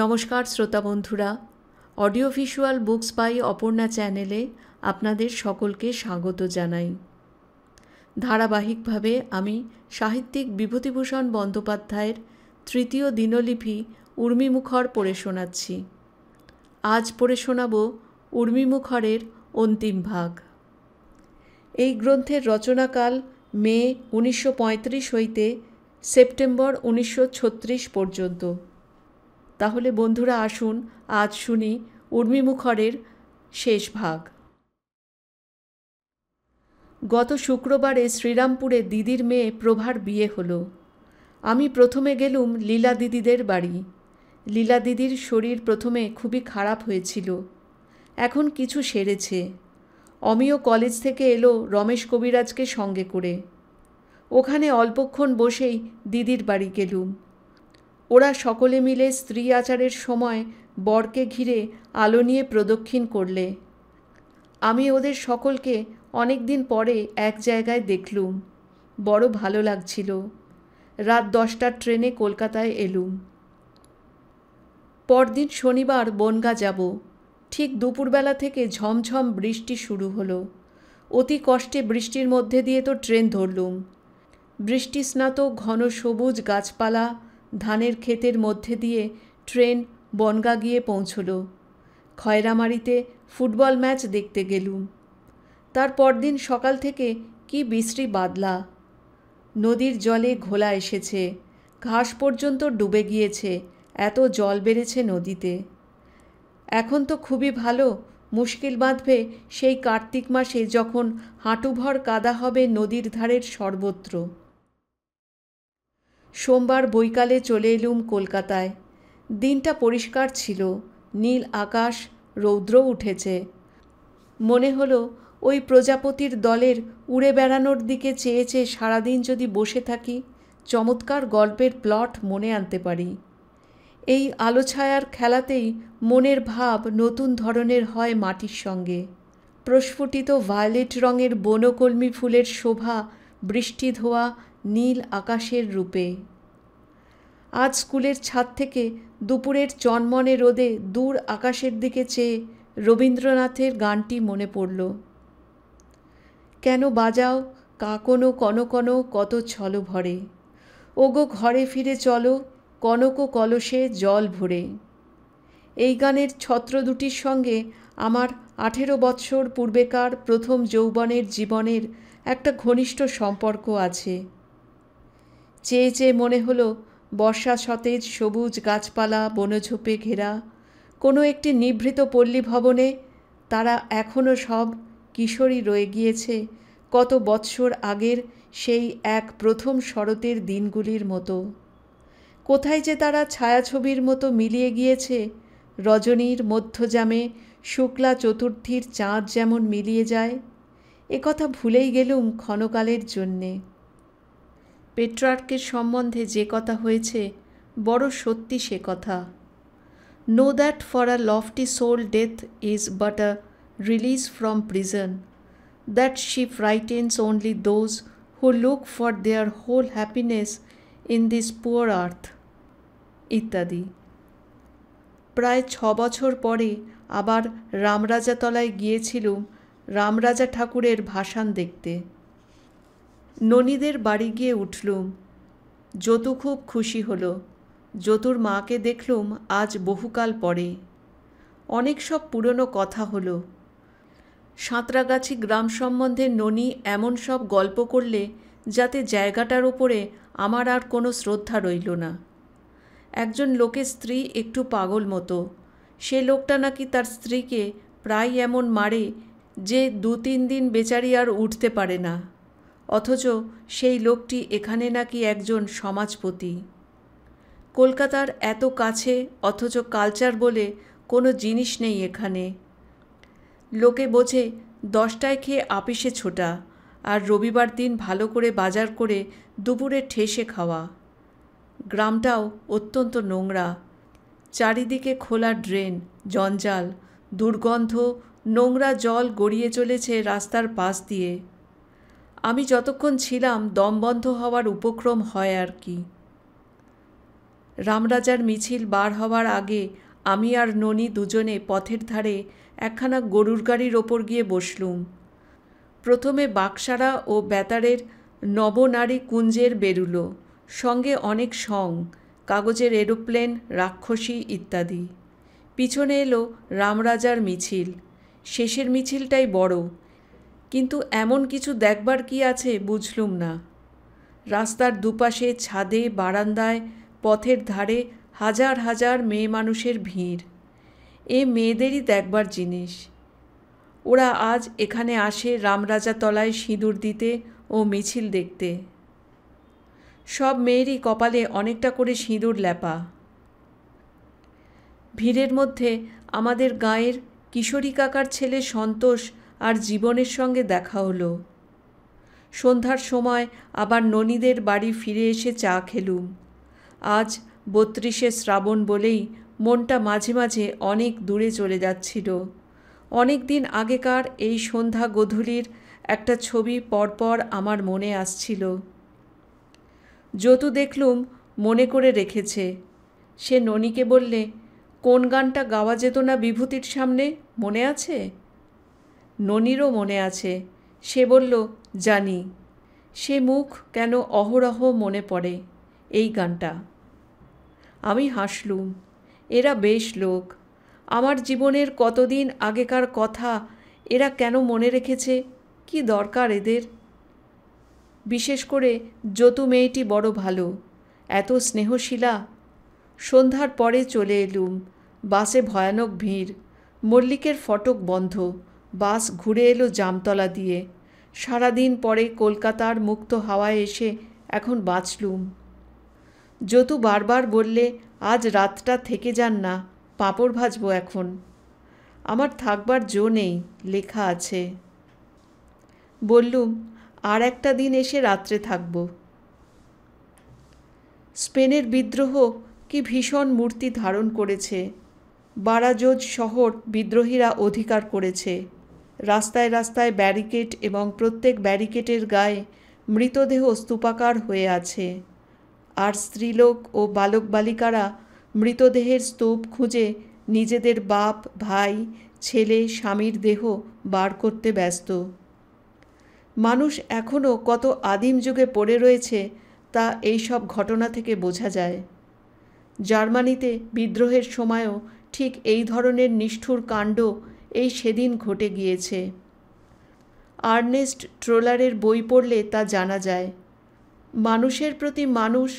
নমস্কার শ্রোতা বন্ধুরা, audio visual books by Aparna চ্যানেলে আপনাদের সকলকে স্বাগত জানাই। ধারাবাহিকভাবে আমি সাহিত্যিক বিভূতিভূষণ বন্দ্যোপাধ্যায়ের তৃতীয় দিনলিপি উর্মিমুখর পড়ে শোনাচ্ছি। আজ পড়ে শোনাব উর্মিমুখরের অন্তিম ভাগ। এই গ্রন্থের রচনাকাল মে 1935 হইতে সেপ্টেম্বর 1936 পর্যন্ত। তাহলে বন্ধুরা আসুন আজ শুনি উর্মিমুখরের শেষ ভাগ। গত শুক্রবারে শ্রীরামপুরে দিদির মেয়ে প্রভার বিয়ে হলো। আমি প্রথমে গেলুম লীলা দিদিদের বাড়ি। লীলা দিদির শরীর প্রথমে খুবই খারাপ হয়েছিল, এখন কিছু সেরেছে। অমিয় কলেজ থেকে এলো রমেশ কবিরাজকে সঙ্গে করে। ওখানে অল্পক্ষণ বসেই দিদির বাড়ি গেলুম। ওরা সকলে মিলে স্ত্রী আচারের সময় বরকে ঘিরে আলো নিয়ে প্রদক্ষিণ করলে। আমি ওদের সকলকে অনেক দিন পরে এক জায়গায় দেখলুম, বড় ভালো লাগছিল। রাত 10টার ট্রেনে কলকাতায় এলুম। পরদিন শনিবার বনগাঁ যাব। ঠিক দুপুরবেলা থেকে ঝমঝম বৃষ্টি শুরু হলো। অতি কষ্টে বৃষ্টির মধ্যে দিয়ে তো ট্রেন ধরলুম। বৃষ্টিস্নাত ঘন সবুজ গাছপালা, ধানের ক্ষেতের মধ্যে দিয়ে ট্রেন বনগাঁ গিয়ে পৌঁছল। খয়রামারিতে ফুটবল ম্যাচ দেখতে গেলুম। তার পরদিন সকাল থেকে কি বিশ্রী বাদলা। নদীর জলে ঘোলা এসেছে, ঘাস পর্যন্ত ডুবে গিয়েছে, এত জল বেড়েছে নদীতে। এখন তো খুবই ভালো, মুশকিল বাঁধবে সেই কার্তিক মাসে যখন হাঁটুভর কাদা হবে নদীর ধারের সর্বত্র। সোমবার বৈকালে চলে এলুম কলকাতায়। দিনটা পরিষ্কার ছিল, নীল আকাশ, রৌদ্র উঠেছে। মনে হলো ওই প্রজাপতির দলের উড়ে বেড়ানোর দিকে চেয়ে চেয়ে সারাদিন যদি বসে থাকি, চমৎকার গল্পের প্লট মনে আনতে পারি। এই আলো ছায়ার খেলাতেই মনের ভাব নতুন ধরনের হয় মাটির সঙ্গে। প্রস্ফুটিত ভায়োলেট রঙের বনকলমি ফুলের শোভা বৃষ্টি ধোয়া নীল আকাশের রূপে। আজ স্কুলের ছাদ থেকে দুপুরের চনমনে রোদে দূর আকাশের দিকে চেয়ে রবীন্দ্রনাথের গানটি মনে পড়ল। কেন বাজাও কাকনো কনকনো কত ছল ভরে, ওগো ঘরে ফিরে চলো কনক কলসে জল ভরে। এই গানের ছত্র দুটির সঙ্গে আমার 18 বৎসর পূর্বেকার প্রথম যৌবনের জীবনের একটা ঘনিষ্ঠ সম্পর্ক আছে। চেয়ে চেয়ে মনে হলো বর্ষা সতেজ সবুজ গাছপালা বনঝোপে ঘেরা কোনো একটি নিভৃত পল্লী ভবনে তারা এখনও সব কিশোরী রয়ে গিয়েছে কত বৎসর আগের সেই এক প্রথম শরতের দিনগুলির মতো। কোথায় যে তারা ছায়াছবির মতো মিলিয়ে গিয়েছে, রজনীর মধ্যযামে শুক্লা চতুর্থীর চাঁদ যেমন মিলিয়ে যায়, একথা ভুলেই গেলুম ক্ষণকালের জন্যে। পেট্রার্কের সম্বন্ধে যে কথা হয়েছে বড় সত্যি সে কথা। Know that for a lofty soul death is but a release from prison, that she frightens only those who look for their whole happiness in this poor earth, ইত্যাদি। প্রায় 6 বছর পরে আবার রামরাজাতলায় গিয়েছিলুম রামরাজা ঠাকুরের ভাসান দেখতে। ননীদের বাড়ি গিয়ে উঠলুম। যতু খুব খুশি হলো। যতুর মাকে দেখলুম আজ বহুকাল পরে। অনেক সব পুরনো কথা হলো। সাঁতরাগাছি গ্রাম সম্বন্ধে ননী এমন সব গল্প করলে যাতে জায়গাটার ওপরে আমার আর কোনো শ্রদ্ধা রইল না। একজন লোকের স্ত্রী একটু পাগল মতো। সে লোকটা নাকি তার স্ত্রীকে প্রায় এমন মারে যে 2-3 দিন বেচারি আর উঠতে পারে না। অথচ সেই লোকটি এখানে নাকি একজন সমাজপতি। কলকাতার এত কাছে, অথচ কালচার বলে কোনো জিনিস নেই এখানে। লোকে বোঝে 10টায় খেয়ে আপিসে ছোটা, আর রবিবার দিন ভালো করে বাজার করে দুপুরে ঠেসে খাওয়া। গ্রামটাও অত্যন্ত নোংরা। চারিদিকে খোলা ড্রেন, জঞ্জাল, দুর্গন্ধ, নোংরা জল গড়িয়ে চলেছে রাস্তার পাশ দিয়ে। আমি যতক্ষণ ছিলাম দম বন্ধ হওয়ার উপক্রম হয় আর কি। রামরাজার মিছিল বার হওয়ার আগে আমি আর ননি দুজনে পথের ধারে একখানা গরুর গাড়ির ওপর গিয়ে বসলুম। প্রথমে বাকসারা ও বেতারের নবনারী কুঞ্জের বেরুলো, সঙ্গে অনেক সং, কাগজের এরোপ্লেন, রাক্ষসী ইত্যাদি। পিছনে এলো রামরাজার মিছিল। শেষের মিছিলটাই বড়, কিন্তু এমন কিছু দেখবার কি আছে বুঝলুম না। রাস্তার দুপাশে, ছাদে, বারান্দায়, পথের ধারে হাজার হাজার মেয়ে মানুষের ভিড়। এ মেয়েদেরই দেখবার জিনিস। ওরা আজ এখানে আসে রামরাজা তলায় সিঁদুর দিতে ও মিছিল দেখতে। সব মেয়েরই কপালে অনেকটা করে সিঁদুর লেপা। ভিড়ের মধ্যে আমাদের গাঁয়ের কিশোরী কাকার ছেলে সন্তোষ আর জীবনের সঙ্গে দেখা হলো। সন্ধ্যার সময় আবার ননীদের বাড়ি ফিরে এসে চা খেলুম। আজ ৩২শে শ্রাবণ বলেই মনটা মাঝে মাঝে অনেক দূরে চলে যাচ্ছিল। অনেক দিন আগেকার এই সন্ধ্যা গধূলির একটা ছবি পরপর আমার মনে আসছিল। যতু দেখলুম মনে করে রেখেছে। সে ননীকে বললে, কোন গানটা গাওয়া যেত না বিভূতির সামনে, মনে আছে? ননীরও মনে আছে। সে বলল, জানি। সে মুখ কেন অহরহ মনে পড়ে এই গানটা। আমি হাসলুম। এরা বেশ লোক। আমার জীবনের কতদিন আগেকার কথা এরা কেন মনে রেখেছে, কি দরকার এদের? বিশেষ করে যতু মেয়েটি বড় ভালো, এত স্নেহশীলা। সন্ধ্যার পরে চলে এলুম। বাসে ভয়ানক ভিড়। মল্লিকের ফটক বন্ধ। বাস ঘুরে এলো জামতলা দিয়ে। সারাদিন পরে কলকাতার মুক্ত হাওয়ায় এসে এখন বাঁচলুম। যতু বারবার বললে, আজ রাতটা থেকে যান না, পাঁপড় ভাজবো এখন। আমার থাকবার জো নেই, লেখা আছে। বললুম, আর একটা দিন এসে রাত্রে থাকব। স্পেনের বিদ্রোহ কি ভীষণ মূর্তি ধারণ করেছে। বারাজোজ শহর বিদ্রোহীরা অধিকার করেছে। রাস্তায় রাস্তায় ব্যারিকেড এবং প্রত্যেক ব্যারিকেডের গায়ে মৃতদেহ স্তূপাকার হয়ে আছে। আর স্ত্রীলোক ও বালক বালিকারা মৃতদেহের স্তূপ খুঁজে নিজেদের বাপ, ভাই, ছেলে, স্বামীর দেহ বার করতে ব্যস্ত। মানুষ এখনও কত আদিম যুগে পড়ে রয়েছে তা এই সব ঘটনা থেকে বোঝা যায়। জার্মানিতে বিদ্রোহের সময়ও ঠিক এই ধরনের নিষ্ঠুর কাণ্ড এই সেদিন ঘটে গিয়েছে। আর্নেস্ট ট্রোলারের বই পড়লে তা জানা যায়। মানুষের প্রতি মানুষ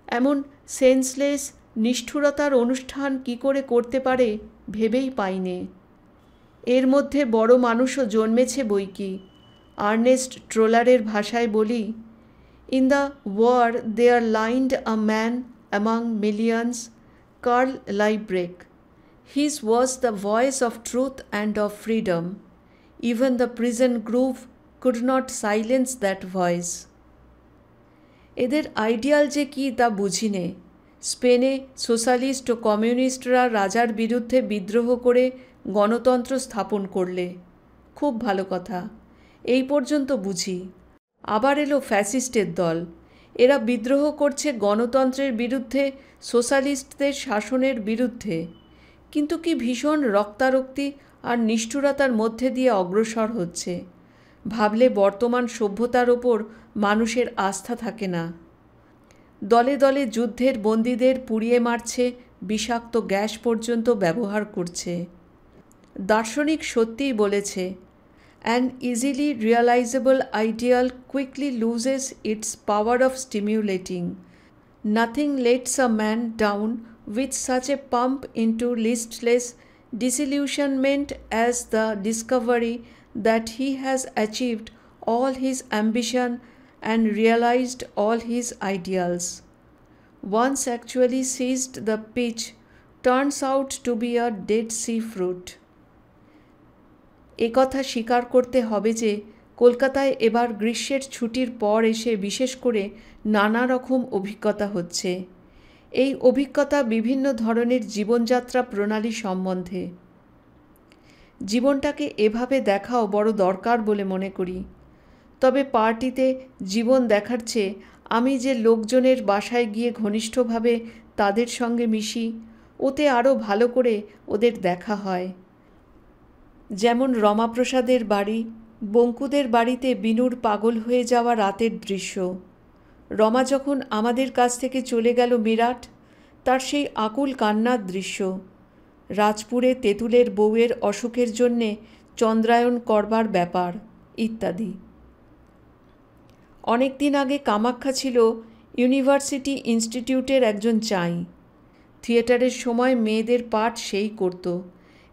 এমন সেন্সলেস নিষ্ঠুরতার অনুষ্ঠান কি করে করতে পারে ভেবেই পাইনে। এর মধ্যে বড় মানুষও জন্মেছে বইকি। আর্নেস্ট ট্রোলারের ভাষায় বলি, in the war there lined a man among millions, Karl লাইব্রেক. His was the voice of truth and of freedom. Even the prison groove could not silence that voice. এদের আইডিয়াল যে কি তা বুঝিনে। স্পেনে সোশ্যালিস্ট ও কমিউনিস্টরা রাজার বিরুদ্ধে বিদ্রোহ করে গণতন্ত্র স্থাপন করলে। খুব ভালো কথা, এই পর্যন্ত বুঝি। আবার এলো ফ্যাসিস্টের দল। এরা বিদ্রোহ করছে গণতন্ত্রের বিরুদ্ধে, সোশ্যালিস্টদের শাসনের বিরুদ্ধে। কিন্তু কি ভীষণ রক্তারক্তি আর নিষ্ঠুরতার মধ্যে দিয়ে অগ্রসর হচ্ছে। ভাবলে বর্তমান সভ্যতার ওপর মানুষের আস্থা থাকে না। দলে দলে যুদ্ধের বন্দীদের পুড়িয়ে মারছে, বিষাক্ত গ্যাস পর্যন্ত ব্যবহার করছে। দার্শনিক সত্যিই বলেছে, an easily realizable ideal quickly loses its power of stimulating. Nothing lets a man down with such a pump into listless disillusionment as the discovery that he has achieved all his ambition and realized all his ideals. Once actually seized, the peach turns out to be a Dead Sea fruit. একথা স্বীকার করতে হবে যে কলকাতায় এবার গ্রীষ্মের ছুটির পর এসে বিশেষ করে নানা রকম অভিজ্ঞতা হচ্ছে। এই অভিজ্ঞতা বিভিন্ন ধরনের জীবনযাত্রা প্রণালী সম্বন্ধে। জীবনটাকে এভাবে দেখাও বড় দরকার বলে মনে করি। তবে পার্টিতে জীবন দেখার চেয়ে আমি যে লোকজনের বাসায় গিয়ে ঘনিষ্ঠভাবে তাদের সঙ্গে মিশি, ওতে আরও ভালো করে ওদের দেখা হয়। যেমন রমাপ্রসাদের বাড়ি, বঙ্কুদের বাড়িতে বিনুর পাগল হয়ে যাওয়া রাতের দৃশ্য। রমা যখন আমাদের কাছ থেকে চলে গেল মিরাট, তার সেই আকুল কান্নার দৃশ্য। রাজপুরে তেঁতুলের বউয়ের অসুখের জন্যে চন্দ্রায়ণ করবার ব্যাপার ইত্যাদি। অনেক দিন আগে কামাখ্যা ছিল ইউনিভার্সিটি ইনস্টিটিউটের একজন চাই। থিয়েটারের সময় মেয়েদের পাঠ সেই করত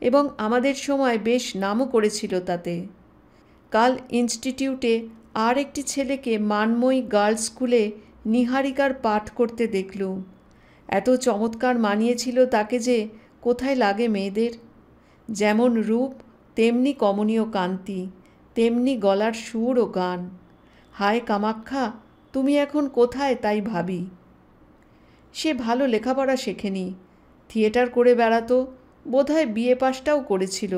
এবং আমাদের সময় বেশ নামও করেছিল তাতে। কাল ইনস্টিটিউটে আর একটি ছেলেকে মানময়ী গার্লস স্কুলে নিহারিকার পাঠ করতে দেখলুম। এত চমৎকার মানিয়েছিল তাকে যে কোথায় লাগে মেয়েদের। যেমন রূপ তেমনি কমনীয় কান্তি, তেমনি গলার সুর ও গান। হায় কামাখ্যা, তুমি এখন কোথায় তাই ভাবি। সে ভালো লেখাপড়া শেখেনি, থিয়েটার করে বেড়াতো, বোধহয় বিএ পাশটাও করেছিল।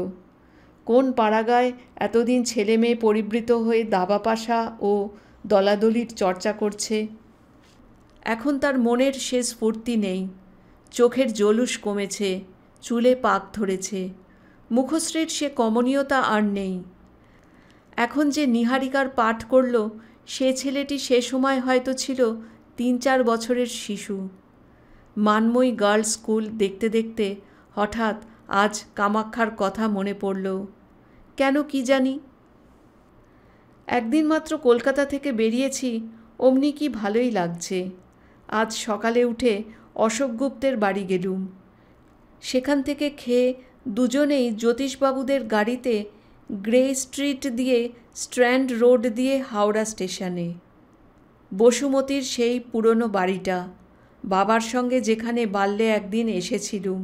কোন পাড়াগায় এতদিন ছেলে মেয়ে পরিবৃত হয়ে দাবা পাশা ও দলাদলির চর্চা করছে। এখন তার মনের সে স্ফূর্তি নেই, চোখের জলুস কমেছে, চুলে পাক ধরেছে, মুখশ্রীর সে কমনীয়তা আর নেই। এখন যে নিহারিকার পাঠ করল, সে ছেলেটি সে সময় হয়তো ছিল 3-4 বছরের শিশু। মানময়ী গার্লস স্কুল দেখতে দেখতে হঠাৎ আজ কামাখ্যার কথা মনে পড়ল, কেন কি জানি। একদিন মাত্র কলকাতা থেকে বেরিয়েছি, অমনি কি ভালোই লাগছে। আজ সকালে উঠে অশোক গুপ্তের বাড়ি গেলুম। সেখান থেকে খেয়ে দুজনেই জ্যোতিষবাবুদের গাড়িতে গ্রে স্ট্রিট দিয়ে স্ট্র্যান্ড রোড দিয়ে হাওড়া স্টেশনে। বসুমতীর সেই পুরনো বাড়িটা, বাবার সঙ্গে যেখানে বাল্যে একদিন এসেছিলুম,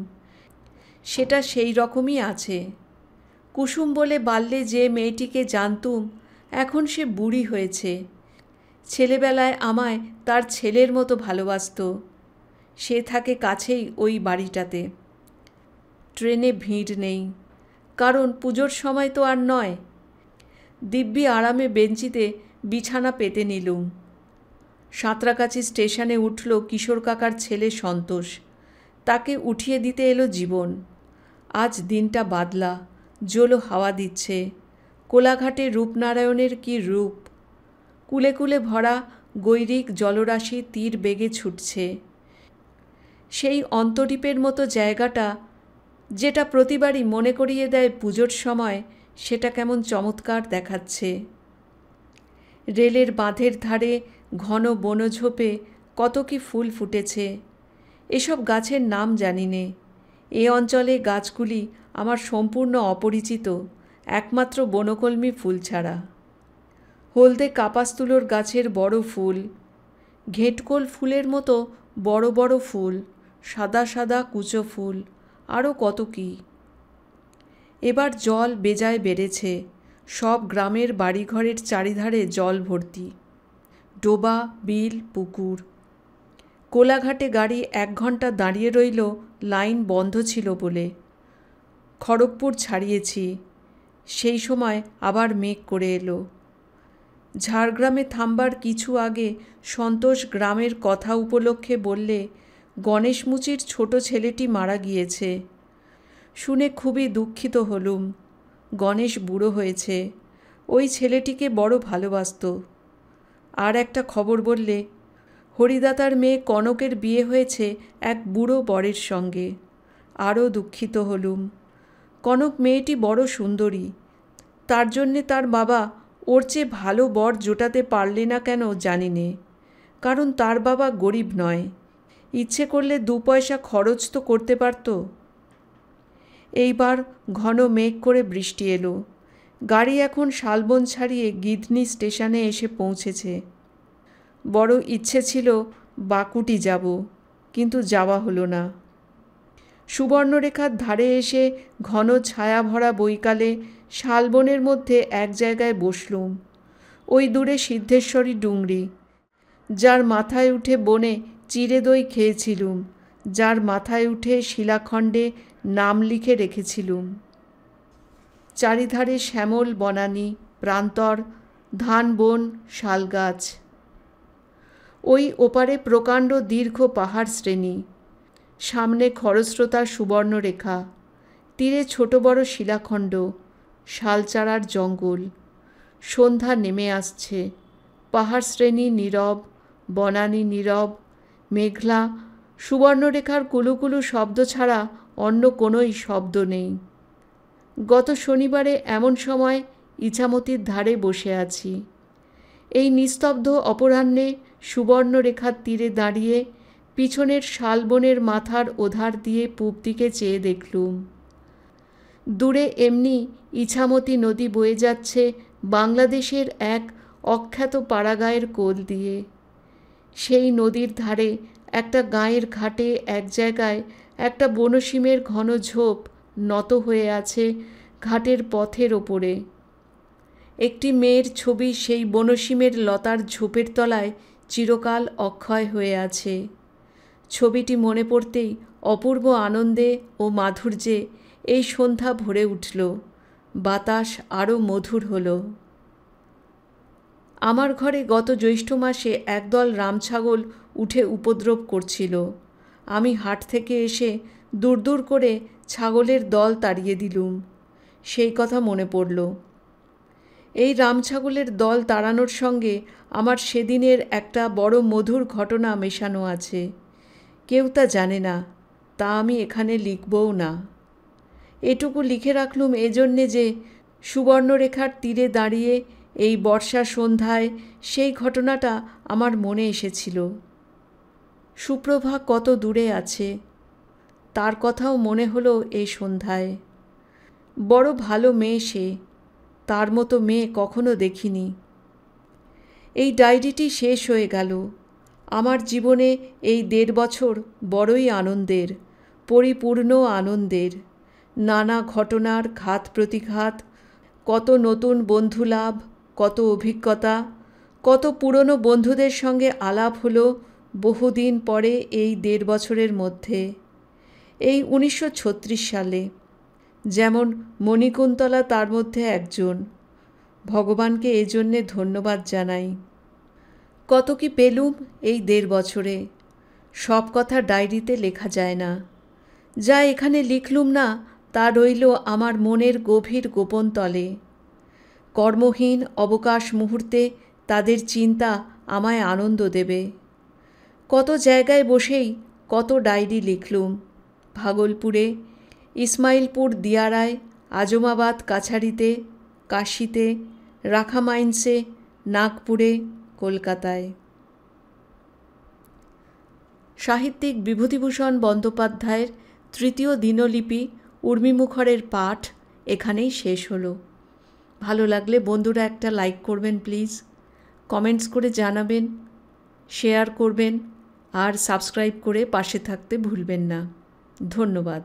সেটা সেই রকমই আছে। কুসুম বলে বাল্যে যে মেয়েটিকে জানতুম, এখন সে বুড়ি হয়েছে। ছেলেবেলায় আমায় তার ছেলের মতো ভালোবাসত। সে থাকে কাছেই ওই বাড়িটাতে। ট্রেনে ভিড় নেই, কারণ পুজোর সময় তো আর নয়। দিব্যি আরামে বেঞ্চিতে বিছানা পেতে নিলুম। সাঁতরাগাছি স্টেশনে উঠল কিশোর কাকার ছেলে সন্তোষ। তাকে উঠিয়ে দিতে এলো জীবন। আজ দিনটা বাদলা, জোলো হাওয়া দিচ্ছে। কোলাঘাটে রূপনারায়ণের কি রূপ! কুলে কুলে ভরা গৈরিক জলরাশি তীর বেগে ছুটছে। সেই অন্তরীপের মতো জায়গাটা, যেটা প্রতিবারই মনে করিয়ে দেয় পুজোর সময়, সেটা কেমন চমৎকার দেখাচ্ছে। রেলের বাঁধের ধারে ঘন বনঝোপে কত কি ফুল ফুটেছে। এসব গাছের নাম জানি নে। এ অঞ্চলে গাছগুলি আমার সম্পূর্ণ অপরিচিত, একমাত্র বনকলমি ফুল ছাড়া। হলদে কাপাসতুলোর গাছের বড় ফুল, ঘেটকোল ফুলের মতো বড় বড় ফুল, সাদা সাদা কুচো ফুল, আরও কত কি। এবার জল বেজায় বেড়েছে। সব গ্রামের বাড়িঘরের চারিধারে জল ভর্তি, ডোবা, বিল, পুকুর। কোলাঘাটে গাড়ি 1 ঘন্টা দাঁড়িয়ে রইল, লাইন বন্ধ ছিল বলে। খড়গপুর ছাড়িয়েছি, সেই সময় আবার মেঘ করে এলো। ঝাড়গ্রামে থামবার কিছু আগে সন্তোষ গ্রামের কথা উপলক্ষে বললে, গণেশ মুচির ছোট ছেলেটি মারা গিয়েছে। শুনে খুবই দুঃখিত হলুম। গণেশ বুড়ো হয়েছে, ওই ছেলেটিকে বড় ভালোবাসত। আর একটা খবর বললে, হরিদাতার মেয়ে কনকের বিয়ে হয়েছে এক বুড়ো বরের সঙ্গে। আরও দুঃখিত হলুম। কনক মেয়েটি বড় সুন্দরী, তার জন্যে তার বাবা ওর চেয়ে ভালো বর জোটাতে পারলে না কেন জানি নে। কারণ তার বাবা গরিব নয়, ইচ্ছে করলে 2 পয়সা খরচ তো করতে পারত। এইবার ঘন মেঘ করে বৃষ্টি এলো। গাড়ি এখন শালবন ছাড়িয়ে গিধনি স্টেশনে এসে পৌঁছেছে। বড় ইচ্ছে ছিল বাকুটি যাব, কিন্তু যাওয়া হলো না। সুবর্ণরেখার ধারে এসে ঘন ছায়া ভরা বৈকালে শালবনের মধ্যে এক জায়গায় বসলুম। ওই দূরে সিদ্ধেশ্বরী ডুংরি, যার মাথায় উঠে বনে চিড়ে দই খেয়েছিলুম, যার মাথায় উঠে শিলাখণ্ডে নাম লিখে রেখেছিলুম। চারিধারে শ্যামল বনানী, প্রান্তর, ধান বন, শালগাছ। ওই ওপারে প্রকাণ্ড দীর্ঘ পাহাড় শ্রেণী, সামনে খরস্রোতা সুবর্ণরেখা, তীরে ছোট বড় শিলাখণ্ড, শালচারার জঙ্গল। সন্ধ্যা নেমে আসছে, পাহাড় শ্রেণী নীরব, বনানী নীরব, মেঘলা। সুবর্ণরেখার কুলুকুলু শব্দ ছাড়া অন্য কোনোই শব্দ নেই। গত শনিবারে এমন সময় ইছামতির ধারে বসে আছি। এই নিস্তব্ধ অপরাহ্নে সুবর্ণরেখার তীরে দাঁড়িয়ে পিছনের শালবনের মাথার ওধার দিয়ে পূব দিকে চেয়ে দেখলুম। দূরে এমনি ইছামতি নদী বয়ে যাচ্ছে বাংলাদেশের এক অখ্যাত পাড়াগাঁয়ের কোল দিয়ে। সেই নদীর ধারে একটা গাঁয়ের ঘাটে এক জায়গায় একটা বনশিমের ঘন ঝোপ নত হয়ে আছে ঘাটের পথের ওপরে। একটি মেয়ের ছবি সেই বনশিমের লতার ঝোপের তলায় চিরকাল অক্ষয় হয়ে আছে। ছবিটি মনে পড়তেই অপূর্ব আনন্দে ও মাধুর্যে এই সন্ধ্যা ভরে উঠল। বাতাস আরও মধুর হল। আমার ঘরে গত জ্যৈষ্ঠ মাসে একদল রামছাগল উঠে উপদ্রব করছিল। আমি হাট থেকে এসে দূর দূর করে ছাগলের দল তাড়িয়ে দিলুম। সেই কথা মনে পড়ল। এই রামছাগলের দল তাড়ানোর সঙ্গে আমার সেদিনের একটা বড় মধুর ঘটনা মেশানো আছে। কেউ তা জানে না, তা আমি এখানে লিখবও না। এটুকু লিখে রাখলুম এজন্যে যে সুবর্ণরেখার তীরে দাঁড়িয়ে এই বর্ষা সন্ধ্যায় সেই ঘটনাটা আমার মনে এসেছিল। সুপ্রভা কত দূরে আছে, তার কথাও মনে হলো এই সন্ধ্যায়। বড় ভালো মেয়ে সে, তার মতো মেয়ে কখনো দেখিনি। এই ডায়েরিটি শেষ হয়ে গেল। আমার জীবনে এই 1.5 বছর বড়ই আনন্দের, পরিপূর্ণ আনন্দের। নানা ঘটনার ঘাত প্রতিঘাত, কত নতুন বন্ধুলাভ, কত অভিজ্ঞতা, কত পুরনো বন্ধুদের সঙ্গে আলাপ হলো বহুদিন পরে এই 1.5 বছরের মধ্যে। এই 1936 সালে, যেমন মণিকুন্তলা তার মধ্যে একজন। ভগবানকে এজন্যে ধন্যবাদ জানাই। কত কি পেলুম এই 1.5 বছরে, সব কথা ডায়েরিতে লেখা যায় না। যা এখানে লিখলুম না তা রইল আমার মনের গভীর গোপন তলে। কর্মহীন অবকাশ মুহূর্তে তাদের চিন্তা আমায় আনন্দ দেবে। কত জায়গায় বসেই কত ডায়েরি লিখলুম। ভাগলপুরে, ইসমাইলপুর দিয়ারায়, আজমাবাদ কাছারিতে, কাশীতে, রাখা মাইন্সে, নাগপুরে, কলকাতায়। সাহিত্যিক বিভূতিভূষণ বন্দ্যোপাধ্যায়ের 3য় দিনলিপি উর্মিমুখরের পাঠ এখানেই শেষ হলো। ভালো লাগলে বন্ধুরা একটা লাইক করবেন প্লিজ, কমেন্টস করে জানাবেন, শেয়ার করবেন আর সাবস্ক্রাইব করে পাশে থাকতে ভুলবেন না। ধন্যবাদ।